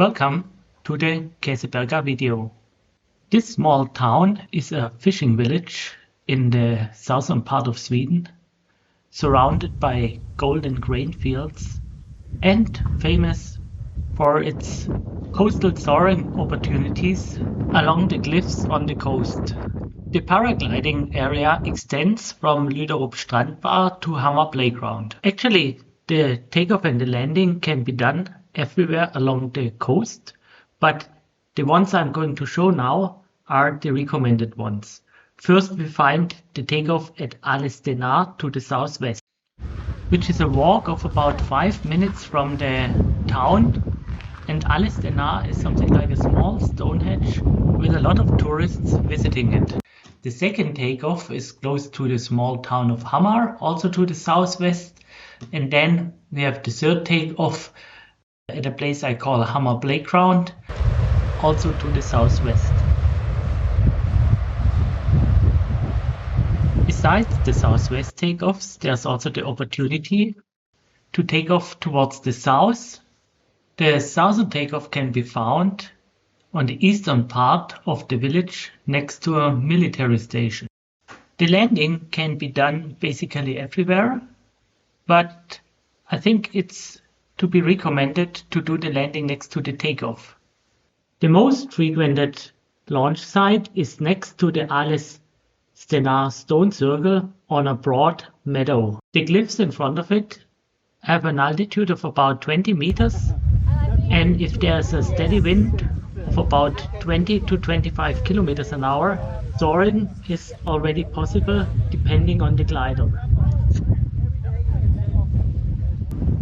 Welcome to the Kåseberga video. This small town is a fishing village in the southern part of Sweden, surrounded by golden grain fields and famous for its coastal soaring opportunities along the cliffs on the coast. The paragliding area extends from Lyderup Strandbar to Hamar playground. Actually, the takeoff and the landing can be done everywhere along the coast, but the ones I'm going to show now are the recommended ones. First, we find the takeoff at Alestennar to the southwest, which is a walk of about 5 minutes from the town, and Alestennar is something like a small Stonehenge with a lot of tourists visiting it. The second takeoff is close to the small town of Hammar, also to the southwest, and then we have the third takeoff at a place I call Hamar playground, also to the southwest. Besides the southwest takeoffs, there's also the opportunity to take off towards the south. The southern takeoff can be found on the eastern part of the village next to a military station. The landing can be done basically everywhere, but I think it's to be recommended to do the landing next to the takeoff. The most frequented launch site is next to the Alestennar stone circle on a broad meadow. The cliffs in front of it have an altitude of about 20 meters, and if there's a steady wind of about 20 to 25 kilometers an hour, soaring is already possible depending on the glider.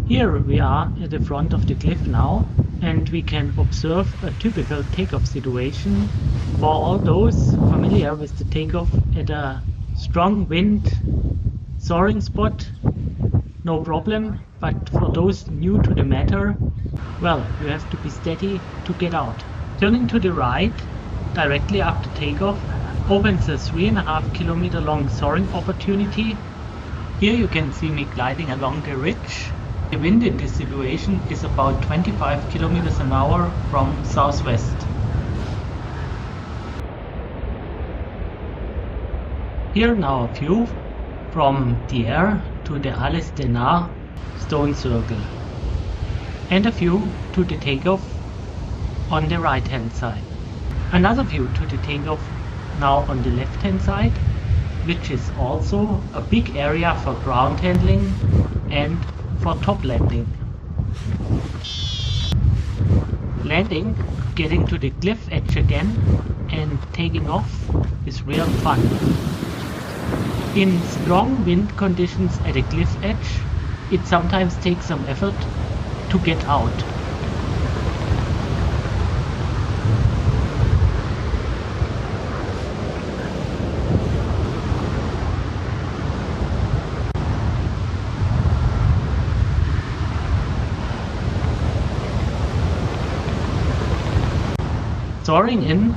Here we are at the front of the cliff now, and we can observe a typical takeoff situation for all those familiar with the takeoff at a strong wind soaring spot. No problem, but for those new to the matter, well, you have to be steady to get out. Turning to the right, directly after takeoff, opens a 3.5 kilometer long soaring opportunity. Here you can see me gliding along the ridge. The wind in this situation is about 25 kilometers an hour from southwest. Here now a view from the air to the Alestennar stone circle, and a view to the takeoff on the right hand side. Another view to the takeoff now on the left hand side, which is also a big area for ground handling and for top landing. Landing, getting to the cliff edge again and taking off is real fun. In strong wind conditions at a cliff edge, it sometimes takes some effort to get out. Soaring in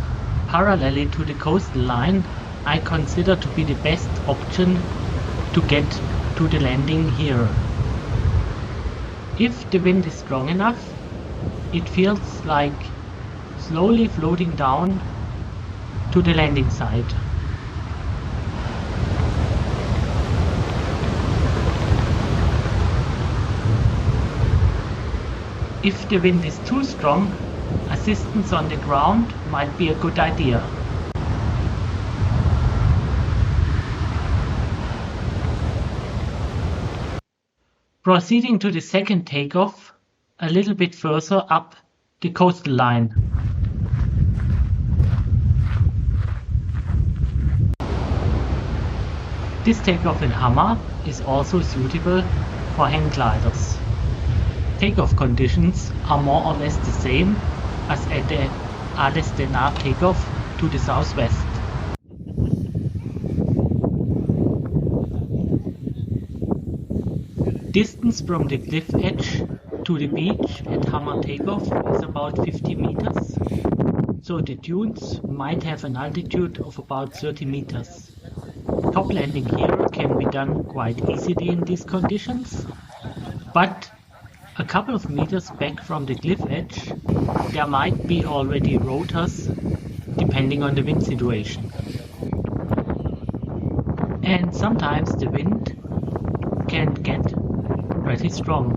parallelly to the coastal line I consider to be the best option to get to the landing here. If the wind is strong enough, it feels like slowly floating down to the landing site. If the wind is too strong, assistance on the ground might be a good idea. Proceeding to the second takeoff, a little bit further up the coastal line. This takeoff in Hamar is also suitable for hang gliders. Takeoff conditions are more or less the same as at the Alestennar takeoff to the southwest. Distance from the cliff edge to the beach at Hamar takeoff is about 50 meters, so the dunes might have an altitude of about 30 meters. Top landing here can be done quite easily in these conditions, but A couple of meters back from the cliff edge, there might be already rotors, depending on the wind situation. And sometimes the wind can get pretty strong.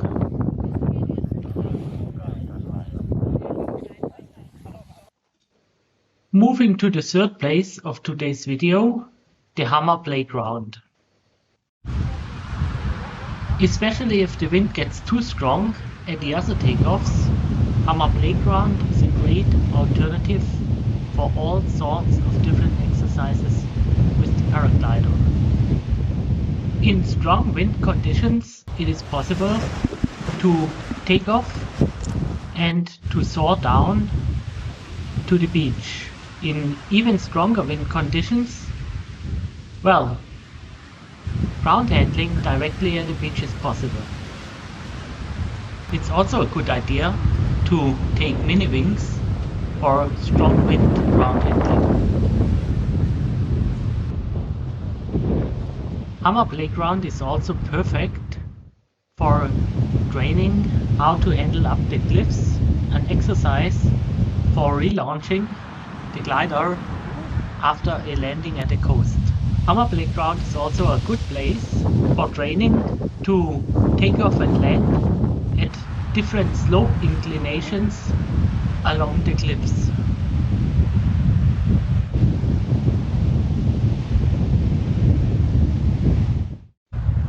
Moving to the third place of today's video, the Hamar playground. Especially if the wind gets too strong at the other takeoffs, Hamar playground is a great alternative for all sorts of different exercises with the paraglider. In strong wind conditions, it is possible to take off and to soar down to the beach. In even stronger wind conditions, well, ground handling directly at the beach is possible. It's also a good idea to take mini wings for strong wind ground handling. Hamar playground is also perfect for training how to handle up the cliffs, an exercise for relaunching the glider after a landing at the coast. Hamar playground is also a good place for training to take off and land at different slope inclinations along the cliffs.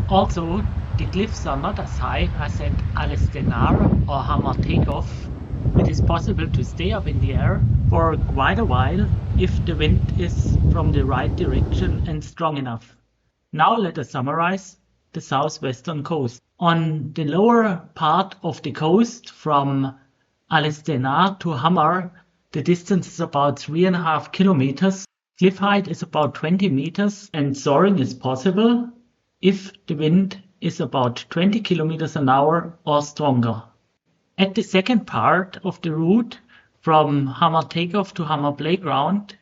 Also, the cliffs are not as high as at Alestenar or Hamar takeoff. It is possible to stay up in the air for quite a while if the wind is from the right direction and strong enough. Now let us summarize the southwestern coast. On the lower part of the coast from Alestenar to Hamar, the distance is about 3.5 kilometers. Cliff height is about 20 meters and soaring is possible if the wind is about 20 kilometers an hour or stronger. At the second part of the route from Hamar takeoff to Hamar playground,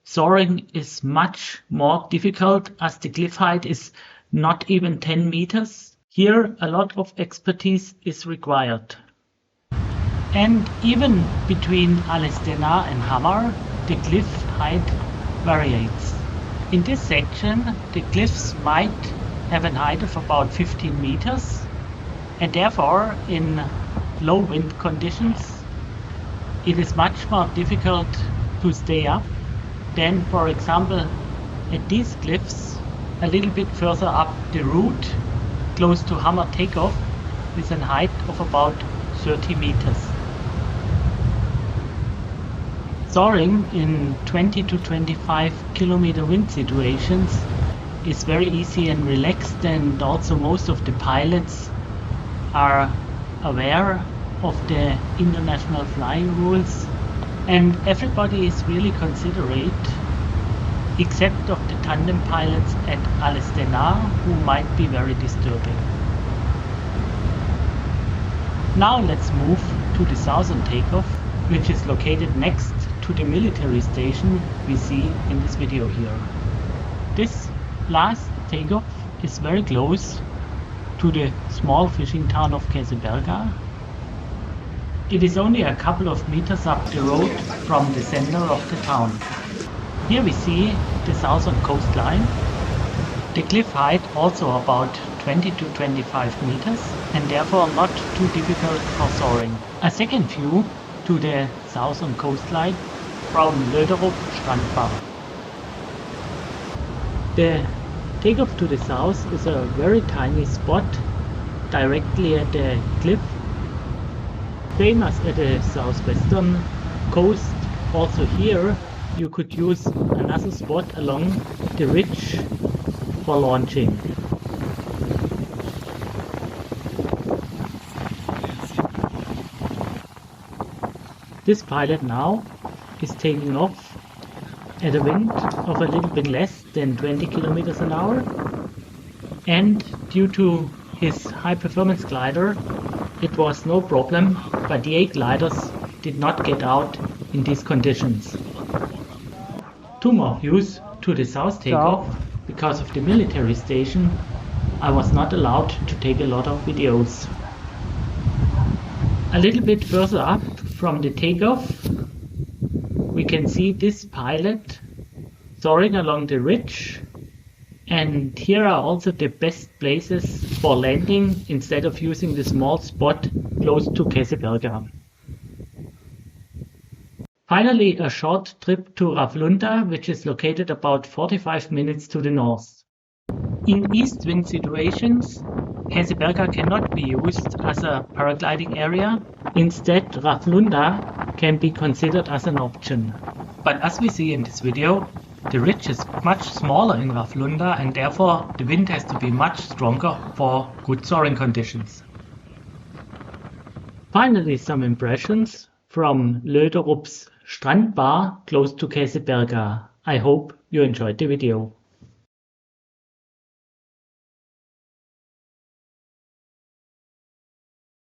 soaring is much more difficult as the cliff height is not even 10 meters. Here a lot of expertise is required. And even between Alestenar and Hamar, the cliff height varies. In this section, the cliffs might have a height of about 15 meters, and therefore in low wind conditions it is much more difficult to stay up than, for example, at these cliffs a little bit further up the route close to Hamar takeoff with a height of about 30 meters. Soaring in 20 to 25 kilometer wind situations is very easy and relaxed, and also most of the pilots are aware of the international flying rules, and everybody is really considerate except of the tandem pilots at Alestenar, who might be very disturbing. Now let's move to the southern takeoff, which is located next to the military station we see in this video here. This last takeoff is very close to the small fishing town of Kåseberga. It is only a couple of meters up the road from the center of the town. Here we see the southern coastline. The cliff height also about 20 to 25 meters and therefore not too difficult for soaring. A second view to the southern coastline from Löderup Strandbach. The takeoff to the south is a very tiny spot directly at the cliff. Same as at the southwestern coast, also here you could use another spot along the ridge for launching. This pilot now is taking off at a wind of a little bit less than 20 kilometers an hour, and due to his high performance glider it was no problem, but the 8 gliders did not get out in these conditions. 2 more views to the south takeoff. Because of the military station, I was not allowed to take a lot of videos. A little bit further up from the takeoff, we can see this pilot soaring along the ridge, and here are also the best places for landing instead of using the small spot close to Kåseberga. Finally, a short trip to Ravlunda, which is located about 45 minutes to the north. In east wind situations, Kåseberga cannot be used as a paragliding area. Instead, Ravlunda can be considered as an option. But as we see in this video, the ridge is much smaller in Ravlunda and therefore the wind has to be much stronger for good soaring conditions. Finally, some impressions from Löderup's Strandbar close to Kåseberga. I hope you enjoyed the video.